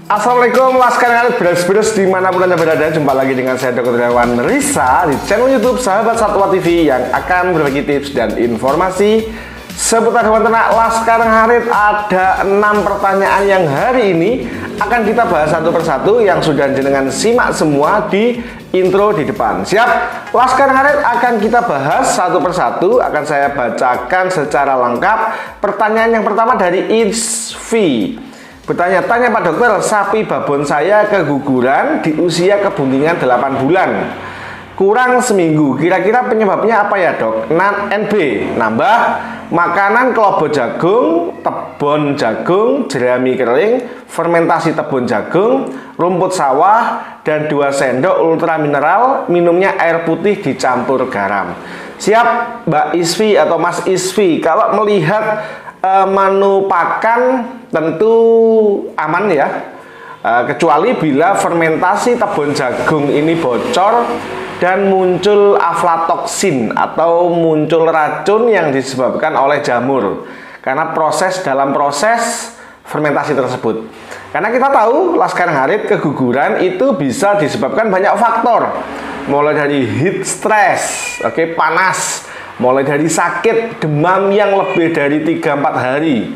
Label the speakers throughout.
Speaker 1: Assalamualaikum Laskar Ngarit Beres-beres dimanapun Anda berada. Jumpa lagi dengan saya Dr. Triawan Risa di channel YouTube Sahabat Satwa TV yang akan berbagi tips dan informasi seputar hewan ternak Laskar Ngarit. Ada 6 pertanyaan yang hari ini akan kita bahas satu persatu yang sudah jenengan simak semua di intro di depan. Siap? Laskar Ngarit akan kita bahas satu persatu, akan saya bacakan secara lengkap. Pertanyaan yang pertama dari Isvi. Bertanya-tanya Pak Dokter, sapi babon saya keguguran di usia kebuntingan 8 bulan kurang seminggu, kira-kira penyebabnya apa ya dok? NB, nambah makanan kelobo jagung, tebon jagung, jerami kering, fermentasi tebon jagung, rumput sawah, dan 2 sendok ultra mineral, minumnya air putih dicampur garam. Siap Mbak Isvi atau Mas Isvi. Kalau melihat menu pakan tentu aman ya, kecuali bila fermentasi tebon jagung ini bocor dan muncul aflatoksin atau muncul racun yang disebabkan oleh jamur karena dalam proses fermentasi tersebut. Karena kita tahu Laskar Ngarit keguguran itu bisa disebabkan banyak faktor, mulai dari heat stress, panas, mulai dari sakit, demam yang lebih dari 3-4 hari,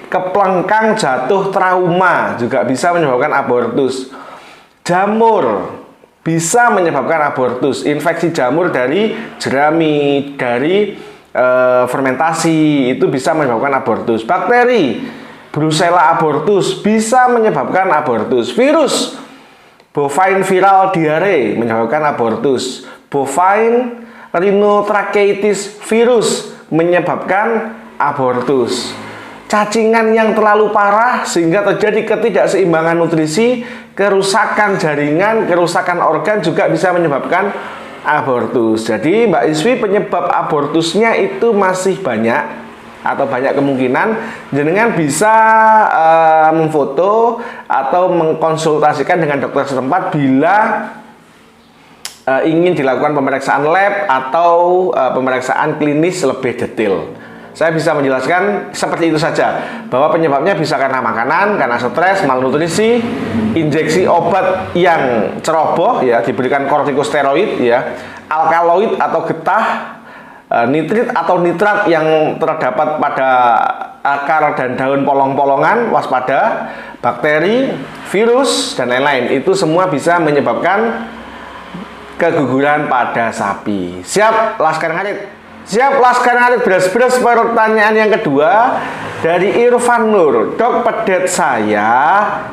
Speaker 1: keplengkang, jatuh, trauma juga bisa menyebabkan abortus. Jamur bisa menyebabkan abortus. Infeksi jamur dari jerami, dari fermentasi itu bisa menyebabkan abortus. Bakteri, Brucella abortus bisa menyebabkan abortus. Virus, bovine viral diare menyebabkan abortus. Bovine rhinotracheitis virus menyebabkan abortus. Cacingan yang terlalu parah sehingga terjadi ketidakseimbangan nutrisi, kerusakan jaringan, kerusakan organ juga bisa menyebabkan abortus. Jadi Mbak Isvi, penyebab abortusnya itu masih banyak atau banyak kemungkinan. Jenengan bisa memfoto atau mengkonsultasikan dengan dokter setempat bila ingin dilakukan pemeriksaan lab atau pemeriksaan klinis lebih detail. Saya bisa menjelaskan seperti itu saja, bahwa penyebabnya bisa karena makanan, karena stres, malnutrisi, injeksi obat yang ceroboh ya, diberikan kortikosteroid ya, alkaloid atau getah, nitrit atau nitrat yang terdapat pada akar dan daun polong-polongan, waspada, bakteri, virus dan lain-lain. Itu semua bisa menyebabkan keguguran pada sapi. Siap Laskar Ngarit? Siap Laskar Ngarit beres-beres. Pertanyaan yang kedua dari Irfan Nur. Dok, pedet saya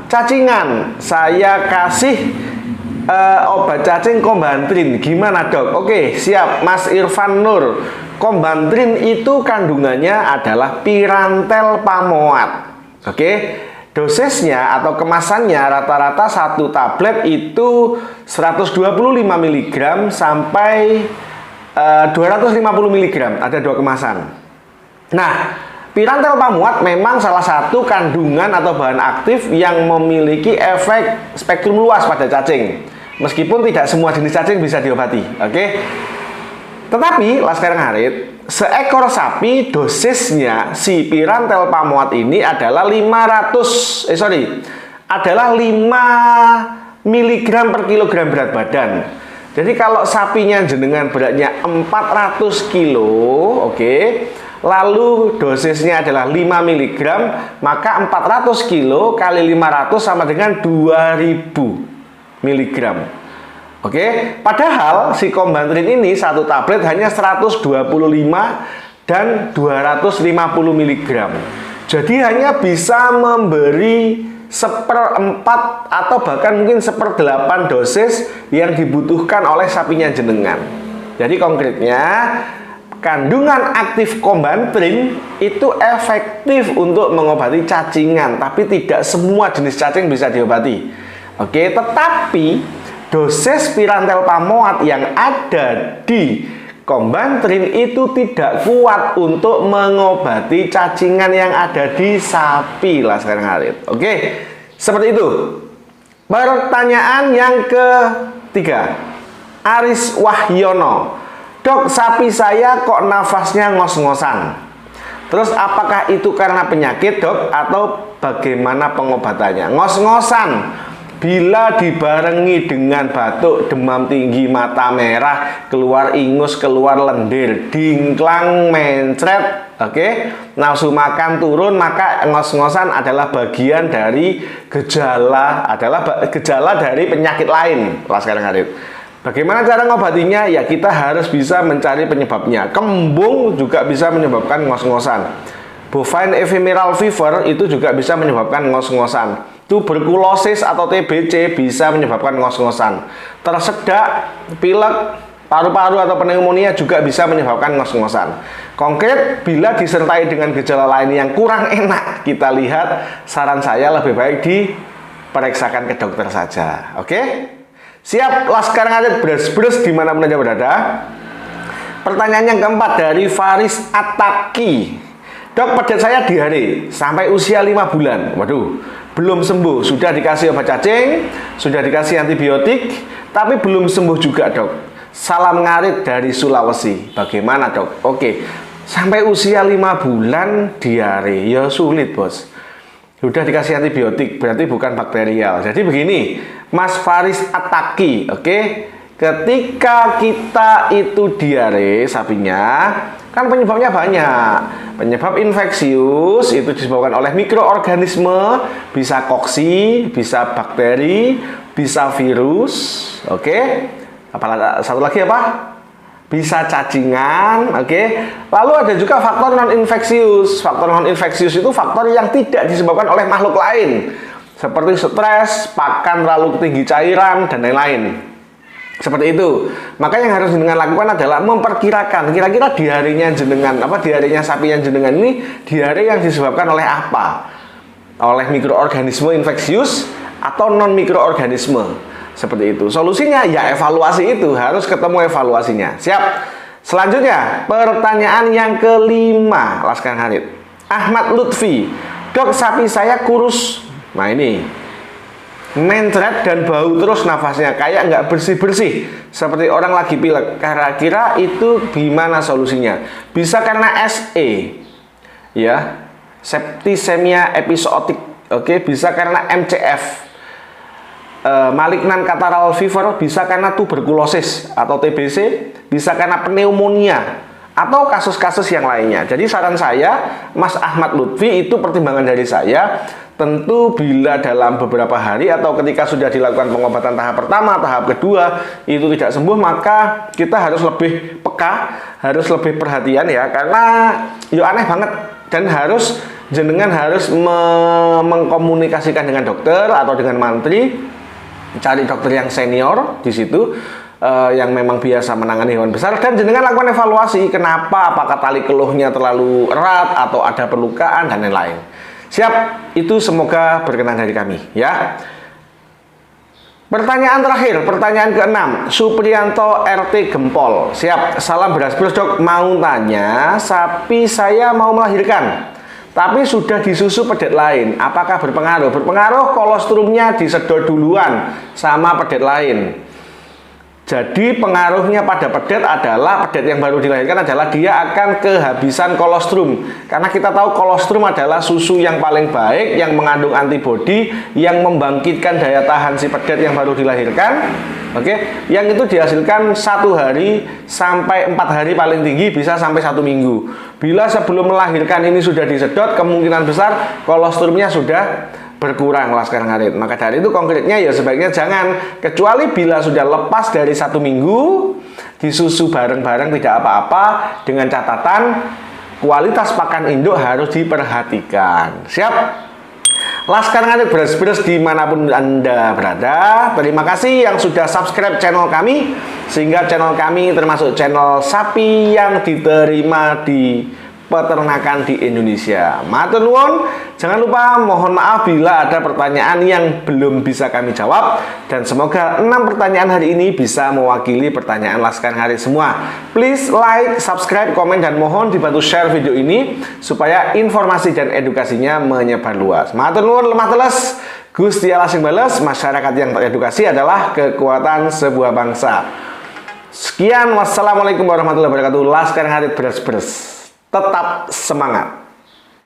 Speaker 1: cacingan, saya kasih obat cacing Combantrin, gimana dok? Oke, siap Mas Irfan Nur. Combantrin itu kandungannya adalah pirantel pamoat. Dosisnya atau kemasannya rata-rata 1 tablet itu 125 mg sampai 250 mg. Ada 2 kemasan. Nah, pirantel pamuat memang salah satu kandungan atau bahan aktif yang memiliki efek spektrum luas pada cacing. Meskipun tidak semua jenis cacing bisa diobati. Tetapi Laskar Ngarit, seekor sapi dosisnya si pirantel pamuat ini adalah 5 mg per kilogram berat badan. Jadi kalau sapinya jenengan beratnya 400 kilo, lalu dosisnya adalah 5 mg, maka 400 kilo kali 500 sama dengan 2000 mg. Padahal si Combantrin ini 1 tablet hanya 125 dan 250 mg. Jadi hanya bisa memberi 1/4 atau bahkan mungkin 1/8 dosis yang dibutuhkan oleh sapinya jenengan. Jadi konkretnya, kandungan aktif Combantrin itu efektif untuk mengobati cacingan, tapi tidak semua jenis cacing bisa diobati. Tetapi dosis pirantelpa moat yang ada di Combantrin itu tidak kuat untuk mengobati cacingan yang ada di sapi Laskar Ngarit. Oke, seperti itu. Pertanyaan yang ketiga, Aris Wahyono. Dok, sapi saya kok nafasnya ngos-ngosan. Terus apakah itu karena penyakit, dok, atau bagaimana pengobatannya? Ngos-ngosan bila dibarengi dengan batuk, demam tinggi, mata merah, keluar ingus, keluar lendir, dingklang, mencret, oke, nafsu makan turun, maka ngos-ngosan adalah bagian dari gejala dari penyakit lain, Laskar Ngarit. Bagaimana cara ngobatinya? Ya kita harus bisa mencari penyebabnya. Kembung juga bisa menyebabkan ngos-ngosan. Bovine ephemeral fever itu juga bisa menyebabkan ngos-ngosan. Tuberkulosis atau TBC bisa menyebabkan ngos-ngosan. Tersedak, pilek, paru-paru atau pneumonia juga bisa menyebabkan ngos-ngosan. Konkret, bila disertai dengan gejala lain yang kurang enak, kita lihat, saran saya lebih baik diperiksakan ke dokter saja. Oke? Siap, Laskar Ngarit beres-beres dimanapun Anda berada. Pertanyaan yang keempat dari Faris Ataki. Dok, pedet saya diare sampai usia 5 bulan. Waduh, belum sembuh. Sudah dikasih obat cacing, sudah dikasih antibiotik, tapi belum sembuh juga, dok. Salam Ngarit dari Sulawesi. Bagaimana, dok? Oke, sampai usia 5 bulan diare, ya sulit, bos. Sudah dikasih antibiotik, berarti bukan bakterial. Jadi begini, Mas Faris Ataki, oke? Ketika kita itu diare sapinya, kan penyebabnya banyak. Penyebab infeksius itu disebabkan oleh mikroorganisme, bisa koksi, bisa bakteri, bisa virus, oke? Apalagi satu lagi apa? Bisa cacingan, oke? Lalu ada juga faktor non-infeksius. Faktor non-infeksius itu faktor yang tidak disebabkan oleh makhluk lain, seperti stres, pakan terlalu tinggi cairan, dan lain-lain. Seperti itu. Maka yang harus jenengan lakukan adalah memperkirakan kira-kira diarenya jenengan, diarenya sapi yang jenengan ini diare yang disebabkan oleh apa? Oleh mikroorganisme infeksius atau non mikroorganisme. Seperti itu. Solusinya ya evaluasi itu, harus ketemu evaluasinya. Siap. Selanjutnya, pertanyaan yang kelima, Laskar Ngarit. Ahmad Lutfi. Dok, sapi saya kurus. Nah ini, mencret dan bau terus nafasnya, kayak nggak bersih-bersih, seperti orang lagi pilek. Kira-kira itu gimana solusinya? Bisa karena SE, ya, septisemia episootik, oke, bisa karena MCF, malignan catarrhal fever, bisa karena tuberkulosis atau TBC, bisa karena pneumonia, atau kasus-kasus yang lainnya. Jadi saran saya, Mas Ahmad Lutfi, itu pertimbangan dari saya. Tentu bila dalam beberapa hari atau ketika sudah dilakukan pengobatan tahap pertama, tahap kedua itu tidak sembuh, maka kita harus lebih peka, harus lebih perhatian ya, karena ya aneh banget, dan jenengan harus mengkomunikasikan dengan dokter atau dengan mantri, cari dokter yang senior di situ, yang memang biasa menangani hewan besar, dan jenengan lakukan evaluasi kenapa, apakah tali keluhnya terlalu erat atau ada perlukaan dan lain-lain. Siap, itu semoga berkenan dari kami ya. Pertanyaan terakhir, pertanyaan ke-6, Supriyanto RT Gempol. Siap, salam beras-beras, dok. Mau tanya, sapi saya mau melahirkan, tapi sudah disusu pedet lain, apakah berpengaruh? Berpengaruh, kolostrumnya disedot duluan sama pedet lain. Jadi pengaruhnya pada pedet adalah, pedet yang baru dilahirkan adalah dia akan kehabisan kolostrum. Karena kita tahu kolostrum adalah susu yang paling baik, yang mengandung antibodi, yang membangkitkan daya tahan si pedet yang baru dilahirkan. Oke, yang itu dihasilkan 1 hari sampai 4 hari paling tinggi, bisa sampai 1 minggu. Bila sebelum melahirkan ini sudah disedot, kemungkinan besar kolostrumnya sudah berkurang, Laskar Ngarit. Maka dari itu konkretnya ya sebaiknya jangan, kecuali bila sudah lepas dari 1 minggu, disusu bareng-bareng tidak apa-apa, dengan catatan kualitas pakan induk harus diperhatikan. Siap? Laskar Ngarit beres-beres dimanapun Anda berada. Terima kasih yang sudah subscribe channel kami, sehingga channel kami termasuk channel sapi yang diterima di peternakan di Indonesia. Matur nuwun, jangan lupa mohon maaf bila ada pertanyaan yang belum bisa kami jawab, dan semoga 6 pertanyaan hari ini bisa mewakili pertanyaan Laskar Hari semua. Please like, subscribe, komen, dan mohon dibantu share video ini supaya informasi dan edukasinya menyebar luas. Matur nuwun, lemah teles, Gusti Allah sing bales. Masyarakat yang teredukasi adalah kekuatan sebuah bangsa. Sekian, wassalamualaikum warahmatullahi wabarakatuh. Laskar Hari beres-beres. Tetap semangat.